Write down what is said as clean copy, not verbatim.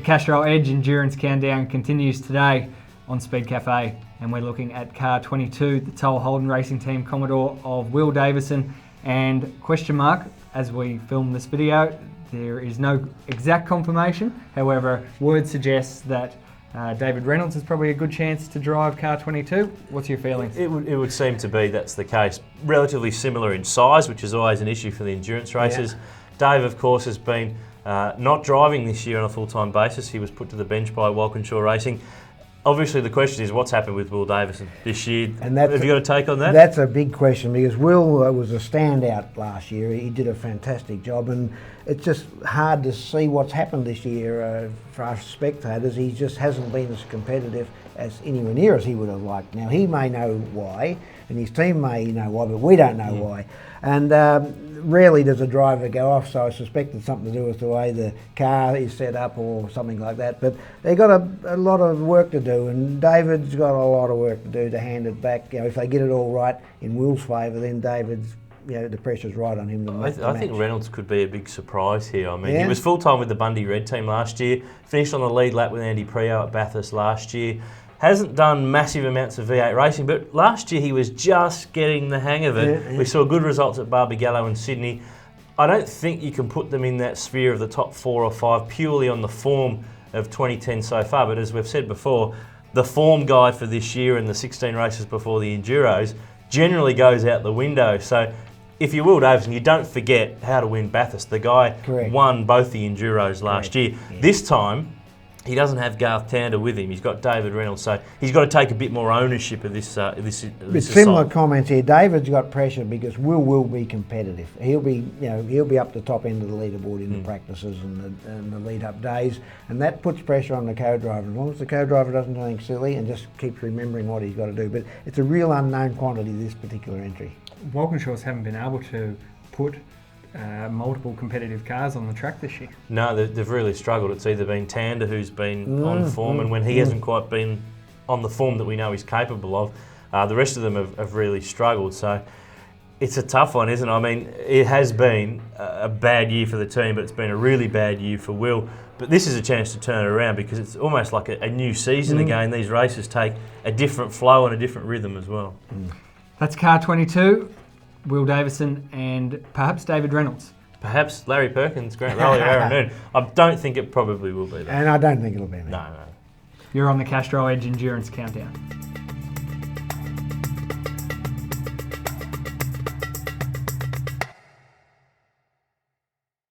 The Castrol Edge Endurance Countdown continues today on Speed Cafe, and we're looking at car 22, the Toll Holden Racing Team Commodore of Will Davison. And question mark, as we film this video, there is no exact confirmation. However, word suggests that David Reynolds is probably a good chance to drive car 22. What's your feelings? It would seem to be that's the case. Relatively similar in size, which is always an issue for the endurance races. Yeah. Dave, of course, has been not driving this year on a full-time basis. He was put to the bench by Walkinshaw Racing. Obviously, the question is what's happened with Will Davison this year. And have you got a take on that? That's a big question because Will was a standout last year. He did a fantastic job, and it's just hard to see what's happened this year for us spectators. He just hasn't been as competitive as anywhere near as he would have liked. Now, he may know why, and his team may know why, but we don't know why. And rarely does a driver go off, so I suspect it's something to do with the way the car is set up or something like that. But they've got a lot of work to do, and David's got a lot of work to do to hand it back. You know, if they get it all right in Will's favour, then David's, you know, the pressure's right on him to match. I think Reynolds could be a big surprise here. I mean, he was full-time with the Bundy Red team last year, finished on the lead lap with Andy Priaulx at Bathurst last year. Hasn't done massive amounts of V8 racing, but last year he was just getting the hang of it. We saw good results at Barbagallo and Sydney. I don't think you can put them in that sphere of the top 4 or 5 purely on the form of 2010 so far, but as we've said before, the form guide for this year and the 16 races before the Enduros generally goes out the window. So if you're Will Davison, you don't forget how to win Bathurst. The guy won both the Enduros last year. Yeah. This time, he doesn't have Garth Tander with him. He's got David Reynolds, so he's got to take a bit more ownership of this. But similar comments here. David's got pressure because Will be competitive. He'll be up the top end of the leaderboard in the practices and the lead-up days, and that puts pressure on the co-driver. As long as the co-driver doesn't do anything silly and just keeps remembering what he's got to do. But it's a real unknown quantity, this particular entry. Walkinshaws haven't been able to put multiple competitive cars on the track this year. No, they've really struggled. It's either been Tander who's been on form, and when he hasn't quite been on the form that we know he's capable of, the rest of them have really struggled. So it's a tough one, isn't it? I mean, it has been a bad year for the team, but it's been a really bad year for Will. But this is a chance to turn it around because it's almost like a new season again. These races take a different flow and a different rhythm as well. That's car 22. Will Davison and perhaps David Reynolds. Perhaps Larry Perkins, Grant Rowley, Aaron Noon. I don't think it probably will be that. And I don't think it'll be that. No. You're on the Castrol Edge Endurance Countdown.